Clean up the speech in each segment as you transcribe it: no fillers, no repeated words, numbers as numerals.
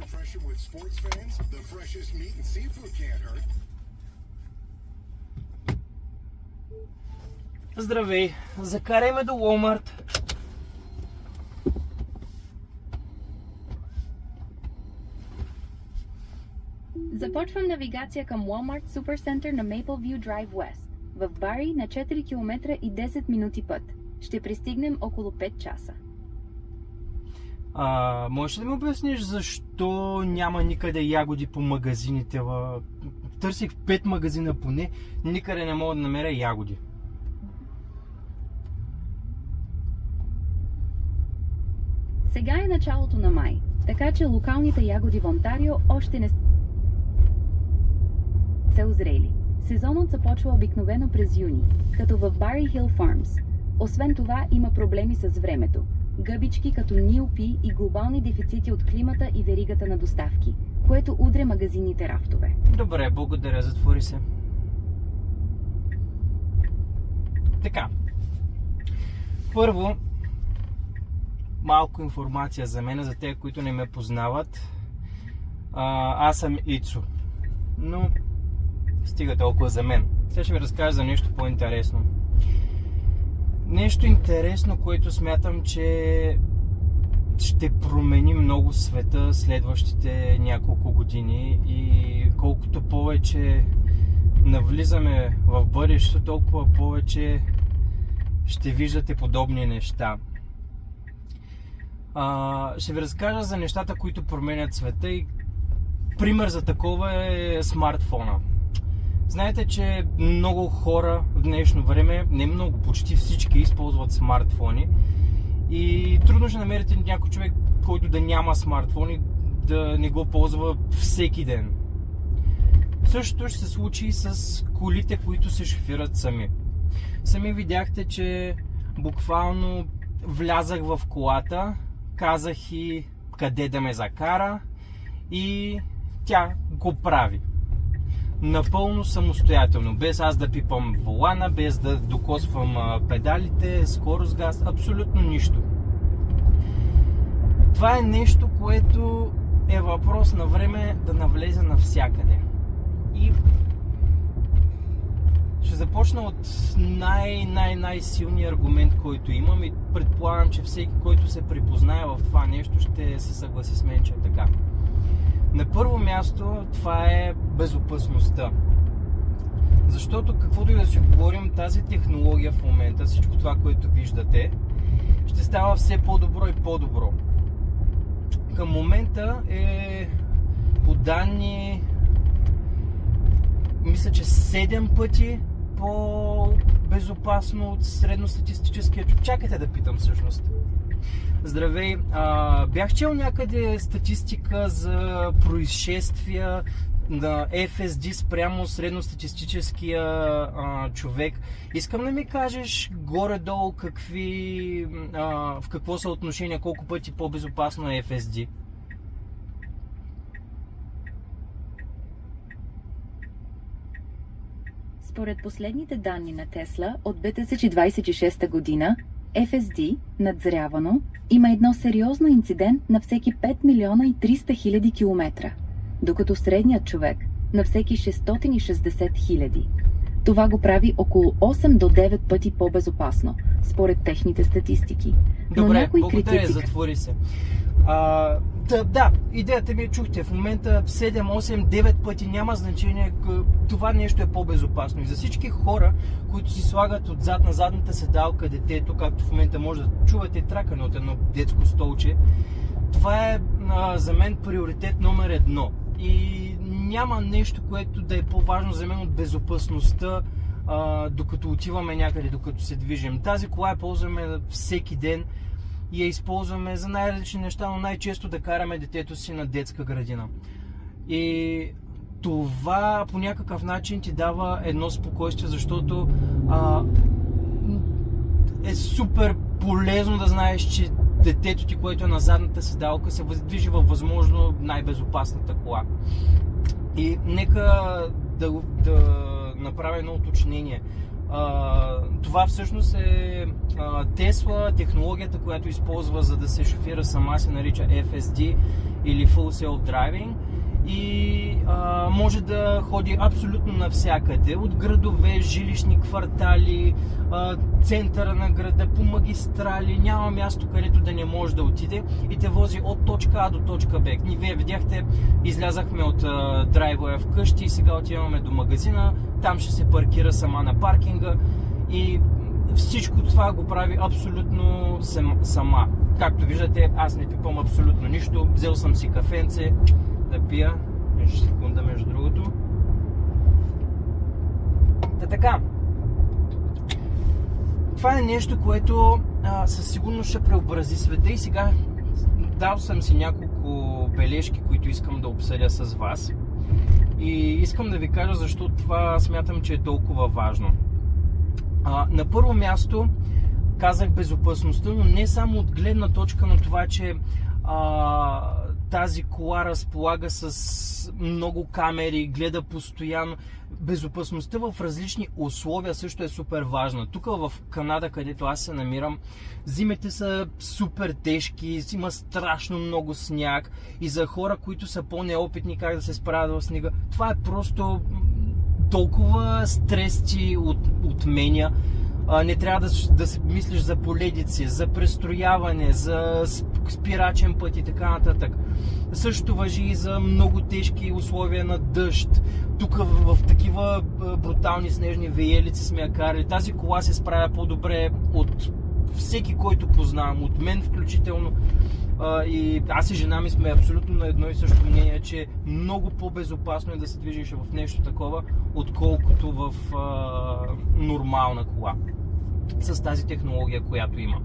Refreshing with sports fans, the freshest meat and seafood can't hurt. Здравей! Закарай ме до Walmart. Започвам навигация към Walmart Supercenter на Mapleview Drive West. В Бари на 4 км и 10 минути път. Ще пристигнем около 5 часа. Можеш ли да ми обясниш защо няма никъде ягоди по магазините? Търсих в 5 магазина поне, никъде не мога да намеря ягоди. Сега е началото на май, така че локалните ягоди в Онтарио още не са озрели. Сезонът започва обикновено през юни, като в Barry Hill Farms. Освен това има проблеми с времето. Гъбички като НИОПИ и глобални дефицити от климата и веригата на доставки, което удря магазинните рафтове. Добре, благодаря, затвори се. Така. Първо, малко информация за мен, за тези, които не ме познават. Аз съм Ицо. Но стига толкова за мен. Сега ще ви разкажа за нещо по-интересно. Нещо интересно, което смятам, че ще промени много света следващите няколко години, и колкото повече навлизаме в бъдещето, толкова повече ще виждате подобни неща. Ще ви разкажа за нещата, които променят света, и пример за такова е смартфона. Знаете, че много хора в днешно време, не много, почти всички използват смартфони, и трудно ще намерите някой човек, който да няма смартфон и да не го ползва всеки ден. Същото ще се случи и с колите, които се шофират сами. Сами видяхте, че буквално влязах в колата, казах и къде да ме закара, и тя го прави. Напълно самостоятелно, без аз да пипам волана, без да докосвам педалите, скорост, газ, абсолютно нищо. Това е нещо, което е въпрос на време да навлезе навсякъде. И ще започна от най-силния аргумент, който имам, и предполагам, че всеки, който се припознае в това нещо, ще се съгласи с мен, че е така. На първо място, това е безопасността. Защото, каквото и да си говорим, тази технология в момента, всичко това, което виждате, ще става все по-добро и по-добро. Към момента е по данни, мисля, че 7 пъти по-безопасно от средностатистическия човек. Чакайте да питам всъщност. Здравей, бях чел някъде статистика за происшествия на FSD спрямо средностатистическия човек. Искам да ми кажеш горе-долу в какво съотношение, колко пъти по-безопасно е FSD? Според последните данни на Тесла от 2026 година, FSD, надзрявано, има едно сериозно инцидент на всеки 5 милиона и 300 хиляди километра, докато средният човек на всеки 660 хиляди. Това го прави около 8 до 9 пъти по-безопасно, според техните статистики. Добре, благодаря, затвори се. Да, идеята ми е, чухте, в момента 7, 8, 9 пъти, няма значение, това нещо е по-безопасно. И за всички хора, които си слагат отзад на задната седалка детето, както в момента може да чувате тракане от едно детско столче, това е за мен приоритет номер 1. И няма нещо, което да е по-важно за мен от безопасността, докато отиваме някъде, докато се движим. Тази кола я ползваме всеки ден и я използваме за най-различни неща, но най-често да караме детето си на детска градина. И това по някакъв начин ти дава едно спокойствие, защото е супер полезно да знаеш, че детето ти, което е на задната седалка, се движи във възможно най-безопасната кола. И нека да направя едно уточнение. това всъщност е Tesla, технологията, която използва за да се шофира сама, се нарича FSD или Full Self Driving и може да ходи абсолютно навсякъде, от градове, жилищни квартали, центъра на града, по магистрали, няма място където да не може да отиде и те вози от точка А до точка Б. Вие видяхте, излязахме от драйвера вкъщи и сега отиваме до магазина, там ще се паркира сама на паркинга и всичко това го прави абсолютно сама. Както виждате, аз не пипам абсолютно нищо, взел съм си кафенце да пия, секунда между другото. Така, това е нещо, което със сигурност ще преобрази света и сега дал съм си няколко бележки, които искам да обсъдя с вас и искам да ви кажа защо това смятам, че е толкова важно. На първо място казах безопасността, но не само от гледна точка на това, че тази кола разполага с много камери, гледа постоянно. Безопасността в различни условия също е супер важна. Тук в Канада, където аз се намирам, зимите са супер тежки, има страшно много сняг и за хора, които са по-неопитни как да се справят в снега, това е просто толкова стрес ти отменя. Не трябва да си мислиш за поледици, за престрояване, за спирачен път и така нататък. Същото важи и за много тежки условия на дъжд. Тук в такива брутални снежни веелици сме я карали. Тази кола се справя по-добре от всеки, който познавам, от мен включително. И аз и жена ми сме абсолютно на едно и също мнение, че много по-безопасно е да се движиш в нещо такова, отколкото в нормална кола с тази технология, която има.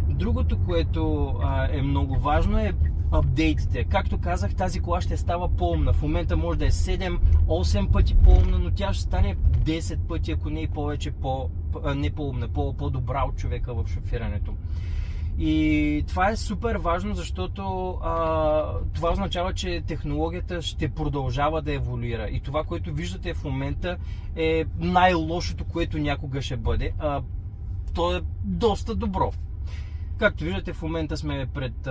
Другото, което е много важно, е апдейтите. Както казах, тази кола ще става по-умна. В момента може да е 7-8 пъти по-умна, но тя ще стане 10 пъти, ако не и повече не по-умна, по-добра от човека в шофирането. И това е супер важно, защото това означава, че технологията ще продължава да еволюира. И това, което виждате в момента, е най-лошото, което някога ще бъде. То е доста добро. Както виждате, в момента сме пред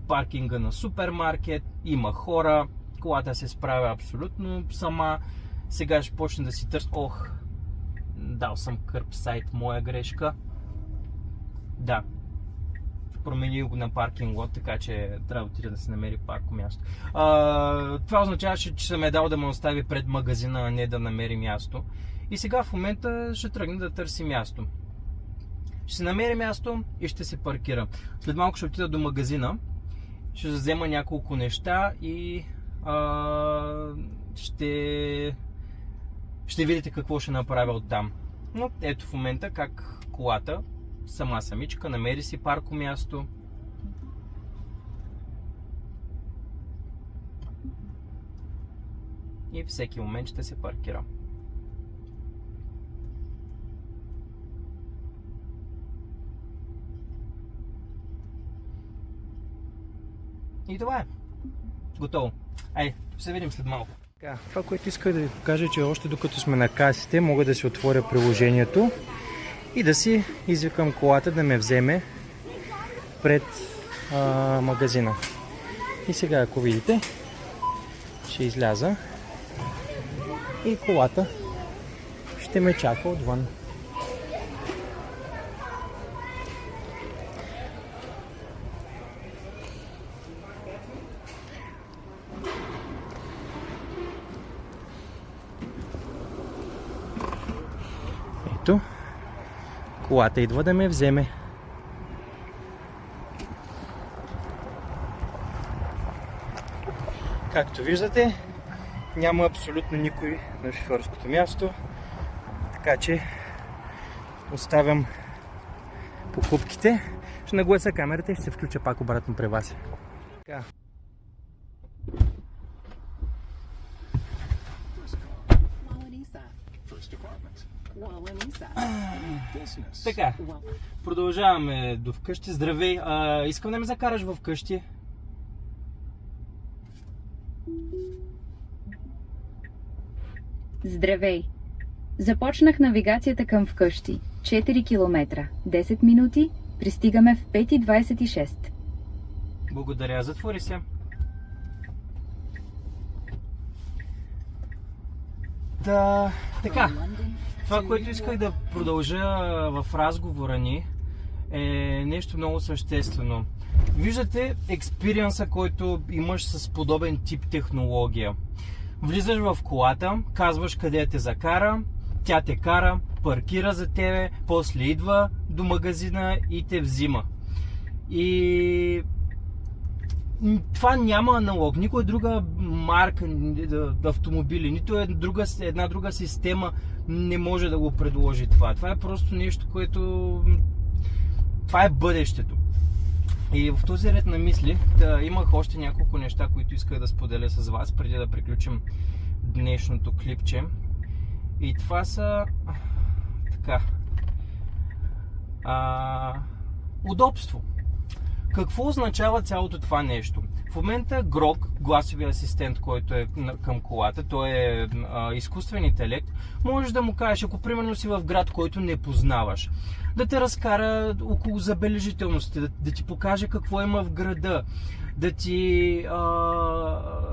паркинга на супермаркет, има хора, колата се справя абсолютно сама. Сега ще почне да си търся. Дал съм кърпсайт, моя грешка. Да. Променил го на паркинг лот, така че трябва да отида да се намери парко място. Това означаваше, че съм е дал да ме остави пред магазина, а не да намери място. И сега в момента ще тръгна да търси място. Ще се намери място и ще се паркира. След малко ще отида до магазина, ще взема няколко неща и ще видите какво ще направя оттам. Но ето в момента как колата сама самичка намери си парко място. И всеки момент ще се паркира. И това е. Готово. Ще се видим след малко. Това, което исках да ви покажа, е, че още докато сме на касите, мога да си отворя приложението и да си извикам колата да ме вземе пред магазина. И сега, ако видите, ще изляза и колата ще ме чака отвън. Ето, колата идва да ме вземе. Както виждате, няма абсолютно никой на шофьорското място, така че оставям покупките. Ще наглася камерата и ще се включа пак обратно при вас. Така. Така, продължаваме до вкъщи. Здравей, искам да ме закараш в къщи. Здравей! Започнах навигацията към вкъщи. 4 км. 10 минути. Пристигаме в 5:26. Благодаря, затвори се. Да, така. Това, което исках да продължа в разговора ни, е нещо много съществено. Виждате експириенса, който имаш с подобен тип технология. Влизаш в колата, казваш къде те закара, тя те кара, паркира за тебе, после идва до магазина и те взима. И това няма аналог. Никоя друга марка автомобили, нито една друга система не може да го предложи това. Това е просто нещо, което... Това е бъдещето. И в този ред на мисли имах още няколко неща, които исках да споделя с вас, преди да приключим днешното клипче. И това са... така... удобство. Какво означава цялото това нещо? В момента Grok, гласовия асистент, който е към колата, той е изкуствен интелект, можеш да му кажеш, ако примерно си в град, който не познаваш, да те разкара около забележителности, да ти покаже какво има в града, да ти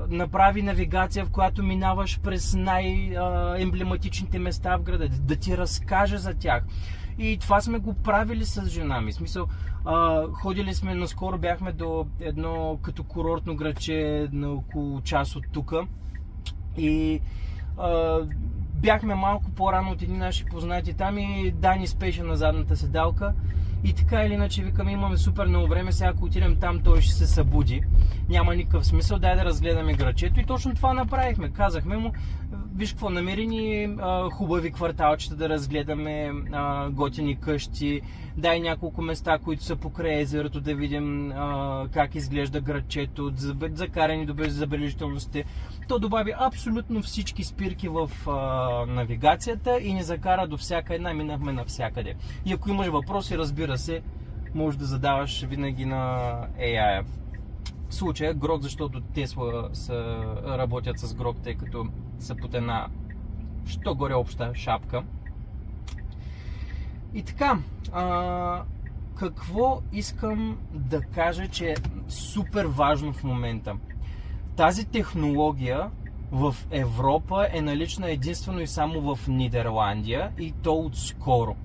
направи навигация, в която минаваш през най-емблематичните места в града, да ти разкаже за тях. И това сме го правили с жена ми. В смисъл, ходили сме, наскоро бяхме до едно като курортно градче на около час от тука. И бяхме малко по-рано от едни наши познати там и Дани спеше на задната седалка. И така или иначе викаме, имаме супер много време, сега ако отидем там, той ще се събуди. Няма никакъв смисъл, дай да разгледаме градчето. И точно това направихме. Казахме му, виж какво, намери ни хубави кварталчета да разгледаме, готини къщи, дай няколко места, които са покрай езерото, да видим как изглежда градчето, закарани до забележителности. То добави абсолютно всички спирки в навигацията и ни закара до всяка една, минахме навсякъде. И ако имаш въпроси, разбира се, можеш да задаваш винаги на AI. В случая Grok, защото Tesla работят с Grok, тъй като са под една що горе обща шапка. И така, какво искам да кажа, че е супер важно в момента? Тази технология в Европа е налична единствено и само в Нидерландия и то отскоро.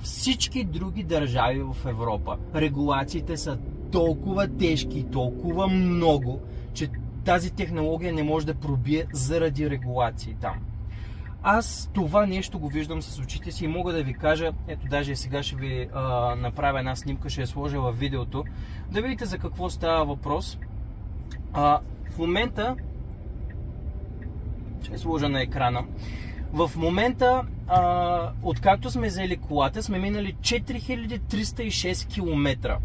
Всички други държави в Европа регулациите са толкова тежки и толкова много, че тази технология не може да пробие заради регулации там. Аз това нещо го виждам с очите си и мога да ви кажа, ето даже сега ще ви направя една снимка, ще я сложа във видеото, да видите за какво става въпрос. В момента, ще я сложа на екрана, в момента, откакто сме взели колата, сме минали 4306 км.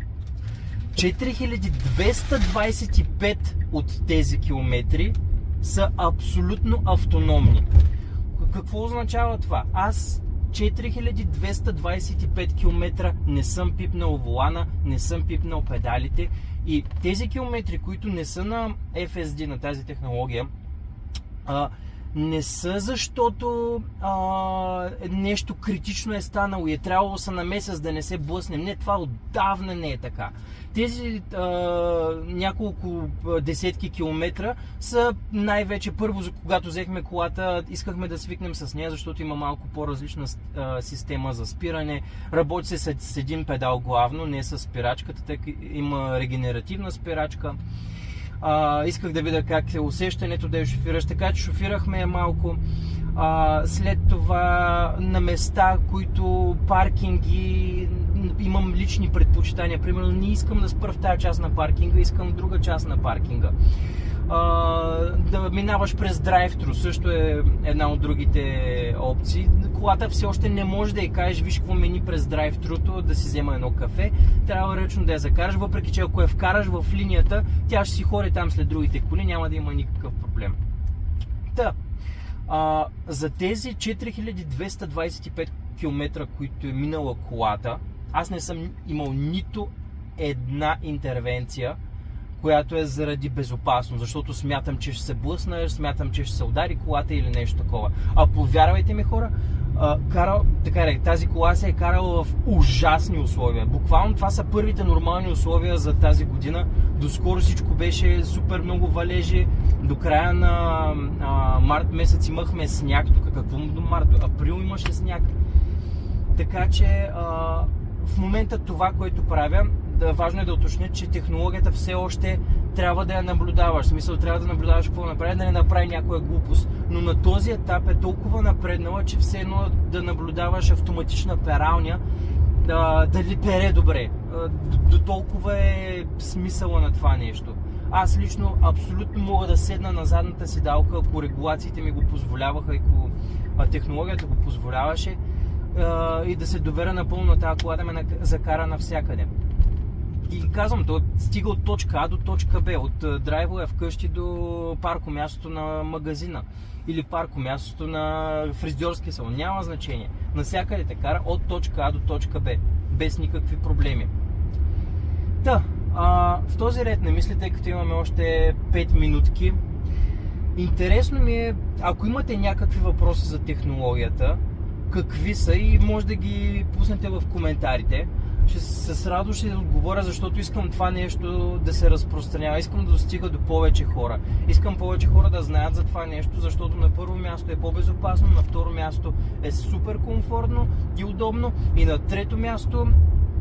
4225 от тези километри са абсолютно автономни. Какво означава това? Аз 4225 км не съм пипнал волана, не съм пипнал педалите и тези километри, които не са на FSD, на тази технология, не са защото нещо критично е станало и е трябвало да се намеса, да не се блъснем. Не, това отдавна не е така. Тези няколко десетки километра са най-вече първо, когато взехме колата, искахме да свикнем с нея, защото има малко по-различна система за спиране. Работи се с един педал главно, не с спирачката, тъй има регенеративна спирачка. Исках да видя как е усещането да я шофираш, така че шофирахме малко. След това на места, които паркинги, имам лични предпочитания. Примерно не искам да спра в тази част на паркинга, искам в друга част на паркинга. Да минаваш през драйв-тру също е една от другите опции. Колата все още не може да я кажеш, виж какво мини през драйв-труто, да си взема едно кафе. Трябва ръчно да я закараш, въпреки че ако я вкараш в линията, тя ще си ходи там след другите коли, няма да има никакъв проблем. За тези 4225 км, които е минала колата, аз не съм имал нито една интервенция, която е заради безопасност, защото смятам, че ще се блъсна, смятам, че ще се удари колата или нещо такова. А повярвайте ми, хора, Тази кола се е карала в ужасни условия. Буквално това са първите нормални условия за тази година. Доскоро всичко беше супер много валежи. До края на март месец имахме сняг. Тук какво до март? Април имаше сняг. Така че в момента това, което правя, важно е да уточня, че технологията все още трябва да я наблюдаваш. В смисъл, трябва да наблюдаваш какво направи, да не направи някоя глупост. Но на този етап е толкова напреднала, че все едно да наблюдаваш автоматична пералня, дали пере добре. До толкова е смисъла на това нещо. Аз лично абсолютно мога да седна на задната седалка, ако регулациите ми го позволяваха и ако технологията го позволяваше, и да се доверя напълно на тази кола да ме закара навсякъде. И казвам, то стига от точка А до точка Б, от драйвове вкъщи до паркомястото на магазина или паркомястото на фризьорския салон, няма значение. Навсякъде те кара от точка А до точка Б, без никакви проблеми. В този ред на мисли, тъй като имаме още 5 минутки, интересно ми е, ако имате някакви въпроси за технологията, какви са, и може да ги пуснете в коментарите. С радост ще отговоря, защото искам това нещо да се разпространява. Искам да достига до повече хора. Искам повече хора да знаят за това нещо, защото на първо място е по-безопасно, на второ място е супер комфортно и удобно, и на трето място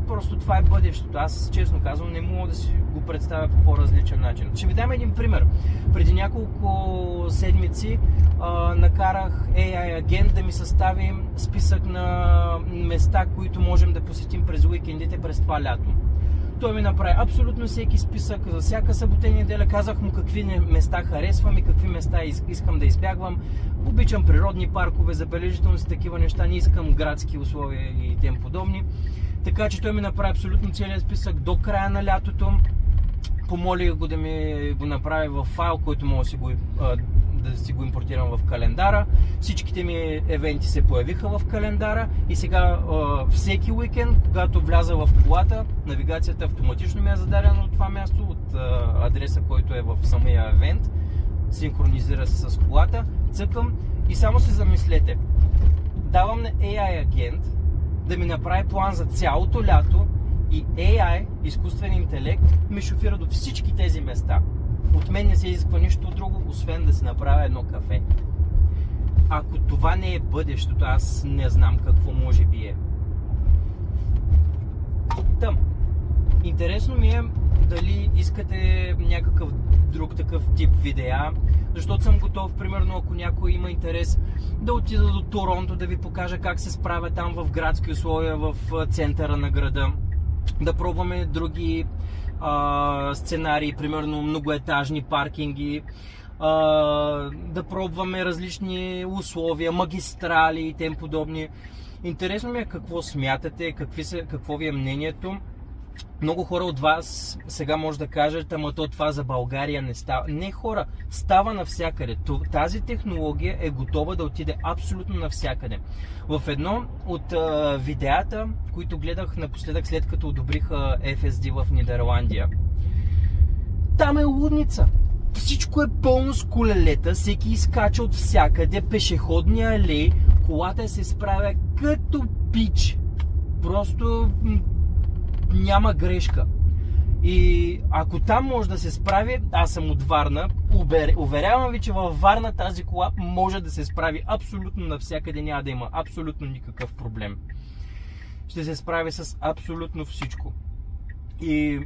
просто това е бъдещето. Аз, честно казвам, не мога да си го представя по по-различен начин. Ще ви дам един пример. Преди няколко седмици накарах AI агент да ми състави списък на места, които можем да посетим през уикендите през това лято. Той ми направи абсолютно всеки списък за всяка събота и неделя. Казах му какви места харесвам и какви места искам да избягвам. Обичам природни паркове, забележителности, такива неща. Не искам градски условия и тем подобни. Така че той ми направи абсолютно целият списък до края на лятото. Помолих го да ми го направи в файл, който мога да си го импортирам в календара. Всичките ми евенти се появиха в календара и сега всеки уикенд, когато вляза в колата, навигацията автоматично ми е зададена от това място, от адреса, който е в самия евент, синхронизира се с колата, цъкам и само се замислете. Давам на AI агент да ми направи план за цялото лято и AI, изкуствен интелект, ми шофира до всички тези места. От мен не се изисква нищо друго, освен да си направя едно кафе. Ако това не е бъдещето, аз не знам какво може би е. Интересно ми е дали искате някакъв друг такъв тип видеа, защото съм готов, примерно, ако някой има интерес, да отида до Торонто, да ви покажа как се справя там в градски условия, в центъра на града, да пробваме други сценарии, примерно многоетажни паркинги, да пробваме различни условия, магистрали и тем подобни. Интересно ми е какво смятате, какво ви е мнението. Много хора от вас сега може да кажат, ама това за България не става. Не, хора, става навсякъде. Тази технология е готова да отиде абсолютно навсякъде. В едно от видеята, които гледах напоследък, след като одобриха FSD в Нидерландия, там е лудница. Всичко е пълно с колелета, всеки изкача от всякъде, пешеходни алеи, колата се справя като пич. Просто няма грешка. И ако там може да се справи, аз съм от Варна, уверявам ви, че във Варна тази кола може да се справи абсолютно навсякъде, няма да има абсолютно никакъв проблем. Ще се справи с абсолютно всичко. И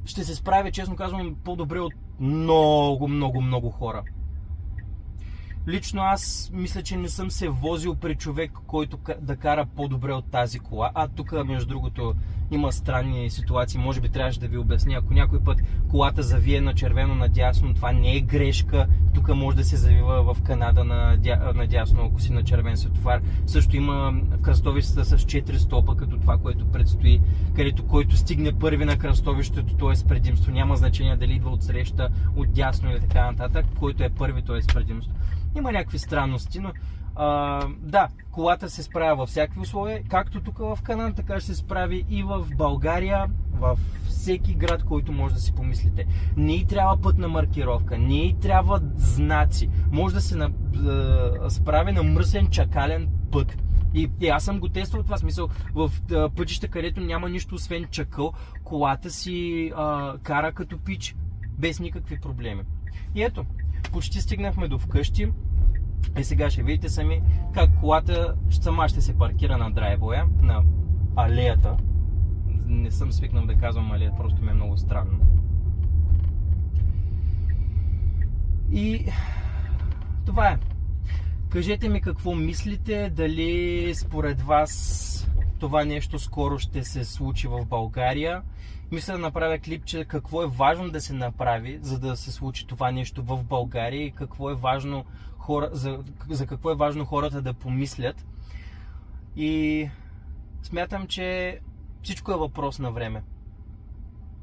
ще се справи, честно казвам, по-добре от много хора. Лично аз мисля, че не съм се возил при човек, който да кара по-добре от тази кола. Тук, между другото, има странни ситуации. Може би трябваше да ви обясня. Ако някой път колата завие на червено надясно, това не е грешка. Тук може да се завива в Канада надясно, ако си на червен светофар. Също има кръстовищата с 4 стопа, като това, което предстои, където който стигне първи на кръстовището, то е с предимство. Няма значение дали идва от среща, от дясно или така нататък. Който е първи, то е с предимство. Има някакви странности, но да, колата се справя във всякакви условия, както тук в Канада, така ще се справи и в България, във всеки град, който може да си помислите. Не й трябва пътна маркировка, не й трябва знаци. Може да се справи на мръсен чакален път. И аз съм го тествал това, смисъл, в пътища, където няма нищо освен чакъл, колата си кара като пич, без никакви проблеми. И ето, почти стигнахме до вкъщи. И сега ще видите сами как колата сама ще се паркира на драйвоя, на алеята. Не съм свикнал да казвам алея, просто ми е много странно. И това е. Кажете ми какво мислите, дали според вас това нещо скоро ще се случи в България. Мисля да направя клипче какво е важно да се направи, за да се случи това нещо в България и какво е важно за какво е важно хората да помислят. И смятам, че всичко е въпрос на време.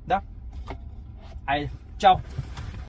Да? Айде, чао!